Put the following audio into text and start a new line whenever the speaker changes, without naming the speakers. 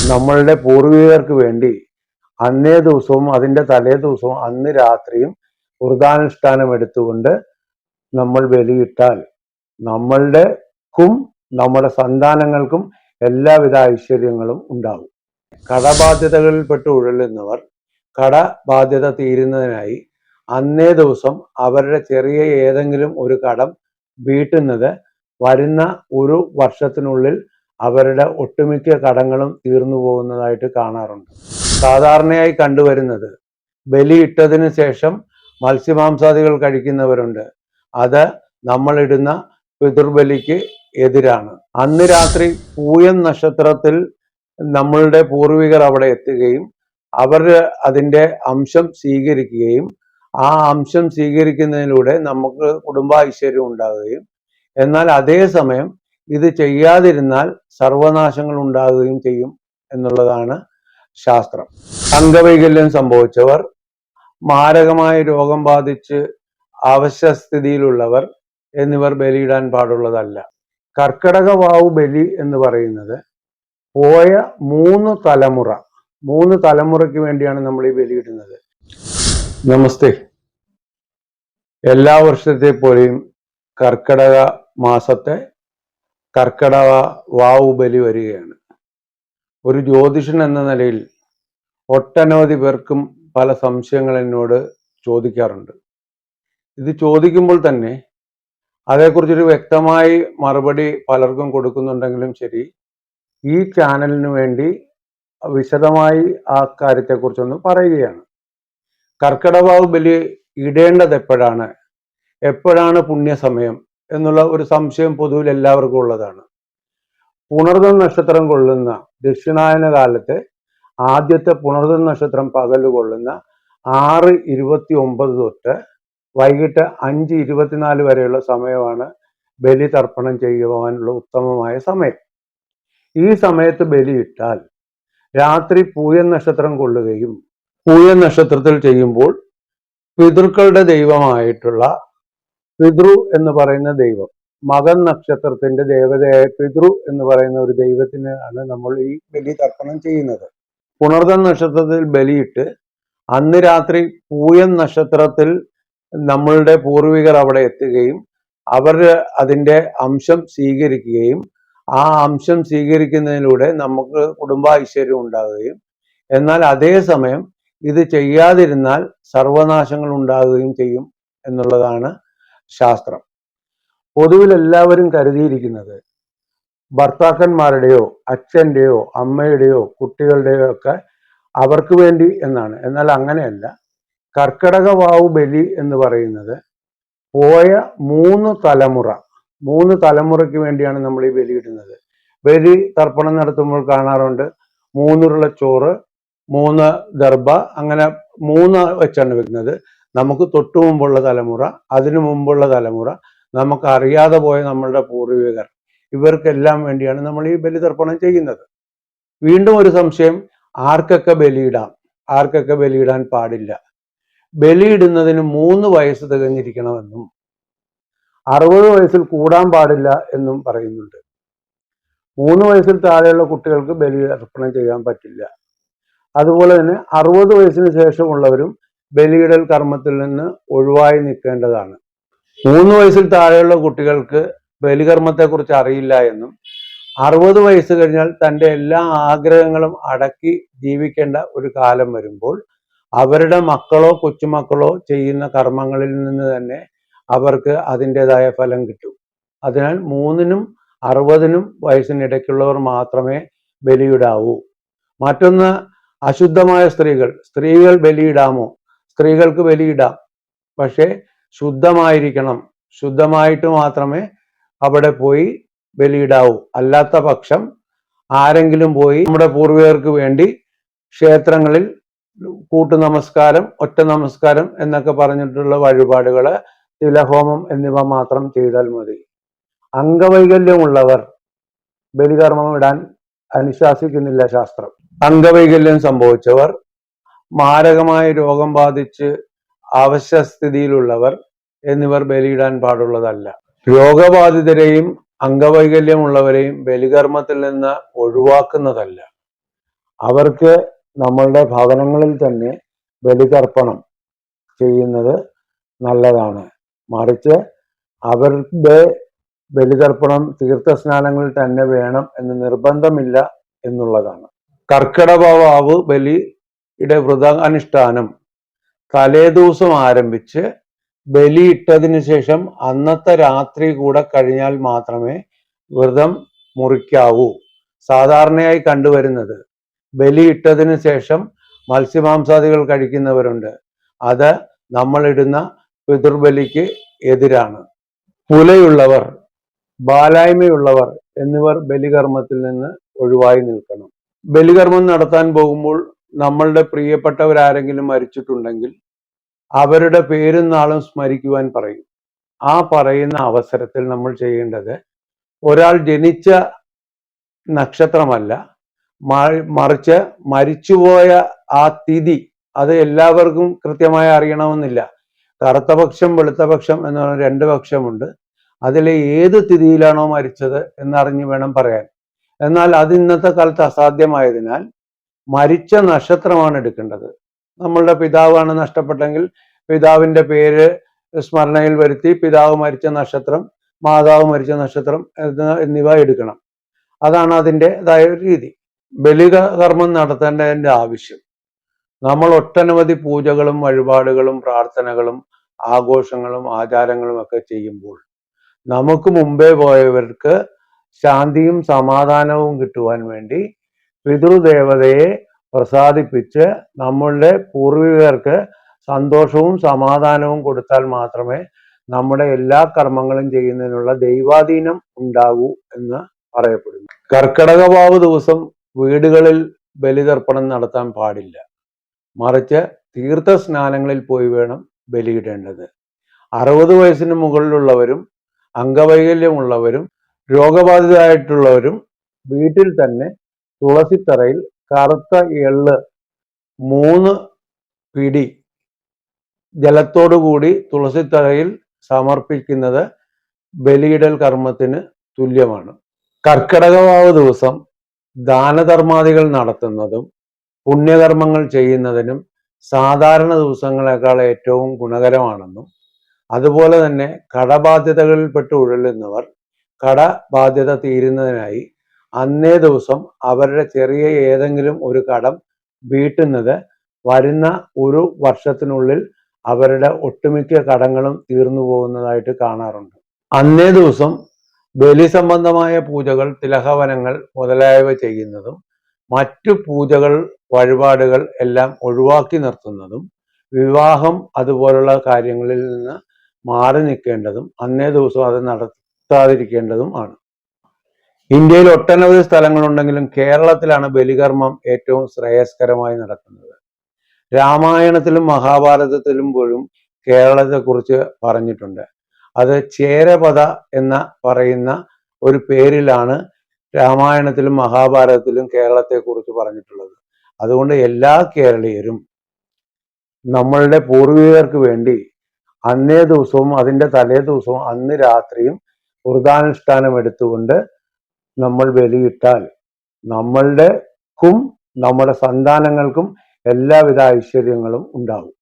നമ്മളുടെ പൂർവികർക്ക് വേണ്ടി അന്നേ ദിവസവും അതിൻ്റെ തലേ ദിവസവും അന്ന് രാത്രിയും വ്രതാനുഷ്ഠാനം എടുത്തുകൊണ്ട് നമ്മൾ ബലിയിട്ടാൽ നമ്മളുടെക്കും നമ്മുടെ സന്താനങ്ങൾക്കും എല്ലാവിധ ഐശ്വര്യങ്ങളും ഉണ്ടാകും. കടബാധ്യതകളിൽപ്പെട്ട് ഉഴലുന്നവർ കടബാധ്യത തീരുന്നതിനായി അന്നേ ദിവസം അവരുടെ ചെറിയ ഏതെങ്കിലും ഒരു കടം വീട്ടുന്നത് വരുന്ന ഒരു വർഷത്തിനുള്ളിൽ അവരുടെ ഒട്ടുമിക്ക കടങ്ങളും തീർന്നു പോകുന്നതായിട്ട് കാണാറുണ്ട്. സാധാരണയായി കണ്ടുവരുന്നത് ബലിയിട്ടതിന് ശേഷം മത്സ്യമാംസാദികൾ കഴിക്കുന്നവരുണ്ട്. അത് നമ്മളിടുന്ന പിതൃബലിക്ക് എതിരാണ്. അന്ന് രാത്രി പൂയം നക്ഷത്രത്തിൽ നമ്മളുടെ പൂർവികർ അവിടെ എത്തുകയും അവർ അതിൻ്റെ അംശം സ്വീകരിക്കുകയും ആ അംശം സ്വീകരിക്കുന്നതിലൂടെ നമുക്ക് കുടുംബൈശ്വര്യം ഉണ്ടാകുകയും എന്നാൽ അതേസമയം ഇത് ചെയ്യാതിരുന്നാൽ സർവനാശങ്ങൾ ഉണ്ടാകുകയും ചെയ്യും എന്നുള്ളതാണ് ശാസ്ത്രം. അംഗവൈകല്യം സംഭവിച്ചവർ, മാരകമായ രോഗം ബാധിച്ച് അവശസ്ഥിതിയിലുള്ളവർ എന്നിവർ ബലിയിടാൻ പാടുള്ളതല്ല. കർക്കിടക വാവ് ബലി എന്ന് പറയുന്നത് പോയ മൂന്ന് തലമുറയ്ക്ക് വേണ്ടിയാണ് നമ്മൾ ഈ ബലിയിടുന്നത്. നമസ്തേ. എല്ലാ വർഷത്തെ പോലെയും കർക്കിടക മാസത്തെ കർക്കിടക വാവ് ബലി വരികയാണ്. ഒരു ജ്യോതിഷൻ എന്ന നിലയിൽ ഒട്ടനവധി പേർക്കും പല സംശയങ്ങൾ എന്നോട് ചോദിക്കാറുണ്ട്. ഇത് ചോദിക്കുമ്പോൾ തന്നെ അതേക്കുറിച്ചൊരു വ്യക്തമായി മറുപടി പലർക്കും കൊടുക്കുന്നുണ്ടെങ്കിലും ശരി, ഈ ചാനലിന് വേണ്ടി വിശദമായി ആ കാര്യത്തെക്കുറിച്ചൊന്ന് പറയുകയാണ്. കർക്കിടകവാവ് ബലി ഇടേണ്ടത് എപ്പോഴാണ് പുണ്യസമയം എന്നുള്ള ഒരു സംശയം പൊതുവിൽ എല്ലാവർക്കും ഉള്ളതാണ്. പുണർദം നക്ഷത്രം കൊള്ളുന്ന ദക്ഷിണായന കാലത്തെ ആദ്യത്തെ പുണർദം നക്ഷത്രം പകല് കൊള്ളുന്ന 6:29 തൊട്ട് വൈകിട്ട് 5:24 വരെയുള്ള സമയമാണ് ബലി തർപ്പണം ചെയ്യുവാനുള്ള ഉത്തമമായ സമയം. ഈ സമയത്ത് ബലിയിട്ടാൽ രാത്രി പൂയം നക്ഷത്രം കൊള്ളുകയും പൂയം നക്ഷത്രത്തിൽ ചെയ്യുമ്പോൾ പിതൃക്കളുടെ ദൈവമായിട്ടുള്ള പിതൃ എന്ന് പറയുന്ന ദൈവം, മകൻ നക്ഷത്രത്തിന്റെ ദേവതയായ പിതൃ എന്ന് പറയുന്ന ഒരു ദൈവത്തിനാണ് നമ്മൾ ഈ ബലി തർപ്പണം ചെയ്യുന്നത്. പുണർദം നക്ഷത്രത്തിൽ ബലിയിട്ട് അന്ന് രാത്രി പൂയം നക്ഷത്രത്തിൽ നമ്മളുടെ പൂർവികർ അവിടെ എത്തുകയും അവർ അതിൻ്റെ അംശം സ്വീകരിക്കുകയും ആ അംശം സ്വീകരിക്കുന്നതിലൂടെ നമുക്ക് കുടുംബൈശ്വര്യം ഉണ്ടാകുകയും എന്നാൽ അതേസമയം ഇത് ചെയ്യാതിരുന്നാൽ സർവനാശങ്ങൾ ഉണ്ടാകുകയും ചെയ്യും എന്നുള്ളതാണ് ശാസ്ത്രം. പൊതുവിൽ എല്ലാവരും കരുതിയിരിക്കുന്നത് ഭർത്താക്കന്മാരുടെയോ അച്ഛൻ്റെയോ അമ്മയുടെയോ കുട്ടികളുടെയോ ഒക്കെ അവർക്ക് വേണ്ടി എന്നാണ്. എന്നാൽ അങ്ങനെയല്ല. കർക്കിടക വാവ് ബലി എന്ന് പറയുന്നത് പോയ മൂന്ന് തലമുറയ്ക്ക് വേണ്ടിയാണ് നമ്മൾ ഈ ബലിയിടുന്നത്. ബലി തർപ്പണം നടത്തുമ്പോൾ കാണാറുണ്ട് 3 ഉരുളച്ചോറ്, 3 ദർഭ, അങ്ങനെ 3 വെച്ചാണ് വെക്കുന്നത്. നമുക്ക് തൊട്ടു മുമ്പുള്ള തലമുറ, അതിനു മുമ്പുള്ള തലമുറ, നമുക്ക് അറിയാതെ പോയ നമ്മളുടെ പൂർവികർ, ഇവർക്കെല്ലാം വേണ്ടിയാണ് നമ്മൾ ഈ ബലി തർപ്പണം ചെയ്യുന്നത്. വീണ്ടും ഒരു സംശയം, ആർക്കൊക്കെ ബലിയിടാം, ആർക്കൊക്കെ ബലിയിടാൻ പാടില്ല? ബലിയിടുന്നതിന് 3 വയസ്സ് തികഞ്ഞിരിക്കണമെന്നും 60 വയസ്സിൽ കൂടാൻ പാടില്ല എന്നും പറയുന്നുണ്ട്. 3 വയസ്സിൽ താഴെയുള്ള കുട്ടികൾക്ക് ബലി അർപ്പണം ചെയ്യാൻ പറ്റില്ല. അതുപോലെ തന്നെ 60 വയസ്സിന് ശേഷമുള്ളവരും ബലിയിടൽ കർമ്മത്തിൽ നിന്ന് ഒഴിവായി നിൽക്കേണ്ടതാണ്. 3 വയസ്സിൽ താഴെയുള്ള കുട്ടികൾക്ക് ബലികർമ്മത്തെക്കുറിച്ച് അറിയില്ല എന്നും 60 വയസ്സ് കഴിഞ്ഞാൽ തൻ്റെ എല്ലാ ആഗ്രഹങ്ങളും അടക്കി ജീവിക്കേണ്ട ഒരു കാലം വരുമ്പോൾ അവരുടെ മക്കളോ കൊച്ചുമക്കളോ ചെയ്യുന്ന കർമ്മങ്ങളിൽ നിന്ന് തന്നെ അവർക്ക് അതിൻ്റെതായ ഫലം കിട്ടും. അതിനാൽ 3-നും 60-നും വയസ്സിനിടയ്ക്കുള്ളവർ മാത്രമേ ബലിയിടാവൂ. മറ്റൊന്ന്, അശുദ്ധമായ സ്ത്രീകൾ ബലിയിടാമോ? സ്ത്രീകൾക്ക് ബലിയിടാം, പക്ഷേ ശുദ്ധമായിരിക്കണം. ശുദ്ധമായിട്ട് മാത്രമേ അവിടെ പോയി ബലിയിടാവൂ. അല്ലാത്ത പക്ഷം ആരെങ്കിലും പോയി നമ്മുടെ പൂർവികർക്ക് വേണ്ടി ക്ഷേത്രങ്ങളിൽ കൂട്ടു നമസ്കാരം, ഒറ്റ നമസ്കാരം എന്നൊക്കെ പറഞ്ഞിട്ടുള്ള വഴിപാടുകൾ, തിലഹോമം എന്നിവ മാത്രം ചെയ്താൽ മതി. അംഗവൈകല്യമുള്ളവർ ബലികർമ്മം ഇടാൻ അനുശാസിക്കുന്നില്ല ശാസ്ത്രം. അംഗവൈകല്യം സംഭവിച്ചവർ, മാരകമായ രോഗം ബാധിച്ച് അവശസ്ഥിതിയിലുള്ളവർ എന്നിവർ ബലിയിടാൻ പാടുള്ളതല്ല. രോഗബാധിതരെയും അംഗവൈകല്യമുള്ളവരെയും ബലികർമ്മത്തിൽ നിന്ന് ഒഴിവാക്കുന്നതല്ല, അവർക്ക് നമ്മളുടെ ഭവനങ്ങളിൽ തന്നെ ബലിതർപ്പണം ചെയ്യുന്നത് നല്ലതാണ്. മറിച്ച് അവരുടെ ബലിതർപ്പണം തീർത്ഥസ്നാനങ്ങളിൽ തന്നെ വേണം എന്ന് നിർബന്ധമില്ല എന്നുള്ളതാണ്. കർക്കിടകവാവ് ബലിയുടെ വ്രതാനുഷ്ഠാനം തലേദിവസം ആരംഭിച്ച് ബലിയിട്ടതിനു ശേഷം അന്നത്തെ രാത്രി കൂടെ കഴിഞ്ഞാൽ മാത്രമേ വ്രതം മുറിക്കാവൂ. സാധാരണയായി കണ്ടുവരുന്നത് ബലിയിട്ടതിനു ശേഷം മത്സ്യമാംസാദികൾ കഴിക്കുന്നവരുണ്ട്. അത് നമ്മളിടുന്ന പിതൃബലിക്ക് എതിരാണ്. പുലയുള്ളവർ, ബാലായ്മയുള്ളവർ എന്നിവർ ബലികർമ്മത്തിൽ നിന്ന് ഒഴിവായി നിൽക്കണം. ബലികർമ്മം നടത്താൻ പോകുമ്പോൾ നമ്മളുടെ പ്രിയപ്പെട്ടവരാരെങ്കിലും മരിച്ചിട്ടുണ്ടെങ്കിൽ അവരുടെ പേരും നാളും സ്മരിക്കുവാൻ പറയും. ആ പറയുന്ന അവസരത്തിൽ നമ്മൾ ചെയ്യേണ്ടത് ഒരാൾ ജനിച്ച നക്ഷത്രമല്ല, മറിച്ച് മരിച്ചുപോയ ആ തിഥി, അത് എല്ലാവർക്കും കൃത്യമായി അറിയണമെന്നില്ല. കറുത്തപക്ഷം വെളുത്തപക്ഷം എന്ന് പറഞ്ഞ രണ്ട് പക്ഷമുണ്ട്. അതിലെ ഏത് തിഥിയിലാണോ മരിച്ചത് എന്നറിഞ്ഞു വേണം പറയാൻ. എന്നാൽ അത് ഇന്നത്തെ കാലത്ത് അസാധ്യമായതിനാൽ മരിച്ച നക്ഷത്രമാണ് എടുക്കേണ്ടത്. നമ്മളുടെ പിതാവാണ് നഷ്ടപ്പെട്ടെങ്കിൽ പിതാവിന്റെ പേര് സ്മരണയിൽ വരുത്തി പിതാവ് മരിച്ച നക്ഷത്രം, മാതാവ് മരിച്ച നക്ഷത്രം എന്നിവ എടുക്കണം. അതാണ് അതിൻ്റെതായ ഒരു രീതി. ബലികർമ്മം നടത്തേണ്ടതിൻ്റെ ആവശ്യം, നമ്മൾ ഒട്ടനവധി പൂജകളും വഴിപാടുകളും പ്രാർത്ഥനകളും ആഘോഷങ്ങളും ആചാരങ്ങളും ഒക്കെ ചെയ്യുമ്പോൾ നമുക്ക് മുമ്പേ പോയവർക്ക് ശാന്തിയും സമാധാനവും കിട്ടുവാൻ വേണ്ടി പിതൃദേവതയെ പ്രസാദിപ്പിച്ച് നമ്മളുടെ പൂർവികർക്ക് സന്തോഷവും സമാധാനവും കൊടുത്താൽ മാത്രമേ നമ്മുടെ എല്ലാ കർമ്മങ്ങളും ചെയ്യുന്നതിനുള്ള ദൈവാധീനം ഉണ്ടാകൂ എന്ന് പറയപ്പെടുന്നു. കർക്കിടകവാവ് ദിവസം വീടുകളിൽ ബലിതർപ്പണം നടത്താൻ പാടില്ല. മറിച്ച് തീർത്ഥസ്നാനങ്ങളിൽ പോയി വേണം ബലിയിടേണ്ടത്. 60 വയസ്സിന് മുകളിലുള്ളവരും അംഗവൈകല്യമുള്ളവരും രോഗബാധിതരായിട്ടുള്ളവരും വീട്ടിൽ തന്നെ തുളസിത്തറയിൽ കറുത്ത എള്ള് 3 പിടി ജലത്തോടുകൂടി തുളസിത്തറയിൽ സമർപ്പിക്കുന്നത് ബലിയിടൽ കർമ്മത്തിന് തുല്യമാണ്. കർക്കിടകവാവ് ദിവസം ദാനധർമാദികൾ നടത്തുന്നതും പുണ്യകർമ്മങ്ങൾ ചെയ്യുന്നതിനും സാധാരണ ദിവസങ്ങളെക്കാൾ ഏറ്റവും ഗുണകരമാണെന്നും അതുപോലെ തന്നെ കടബാധ്യതകളിൽപ്പെട്ട് ഉഴലുന്നവർ കടബാധ്യത തീരുന്നതിനായി അന്നേ ദിവസം അവരുടെ ചെറിയ ഏതെങ്കിലും ഒരു കടം വീട്ടുന്നത് വരുന്ന ഒരു വർഷത്തിനുള്ളിൽ അവരുടെ ഒട്ടുമിക്ക കടങ്ങളും തീർന്നു പോകുന്നതായിട്ട് കാണാറുണ്ട്. അന്നേ ദിവസം ബലി സംബന്ധമായ പൂജകൾ, തിലഹവനങ്ങൾ മുതലായവ ചെയ്യുന്നതും മറ്റു പൂജകൾ, വഴിപാടുകൾ എല്ലാം ഒഴിവാക്കി നിർത്തുന്നതും വിവാഹം അതുപോലുള്ള കാര്യങ്ങളിൽ നിന്ന് മാറി നിൽക്കേണ്ടതും അന്നേ ദിവസം അത് നടത്താതിരിക്കേണ്ടതും ആണ്. ഇന്ത്യയിൽ ഒട്ടനവധി സ്ഥലങ്ങളുണ്ടെങ്കിലും കേരളത്തിലാണ് ബലികർമ്മം ഏറ്റവും ശ്രേയസ്കരമായി നടക്കുന്നത്. രാമായണത്തിലും മഹാഭാരതത്തിലും പോലും കേരളത്തെക്കുറിച്ച് പറഞ്ഞിട്ടുണ്ട്. അത് ചേരപദ എന്ന പറയുന്ന ഒരു പേരിലാണ് രാമായണത്തിലും മഹാഭാരതത്തിലും കേരളത്തെക്കുറിച്ച് പറഞ്ഞിട്ടുള്ളത്. അതുകൊണ്ട് എല്ലാ കേരളീയരും നമ്മളുടെ പൂർവികർക്ക് വേണ്ടി അന്നേ ദിവസവും അതിൻ്റെ തലേ ദിവസവും അന്ന് രാത്രിയും വ്രതാനുഷ്ഠാനം എടുത്തുകൊണ്ട് നമ്മൾ ബലിയിട്ടാൽ നമ്മളുടെക്കും നമ്മുടെ സന്താനങ്ങൾക്കും എല്ലാവിധ ഐശ്വര്യങ്ങളും ഉണ്ടാകും.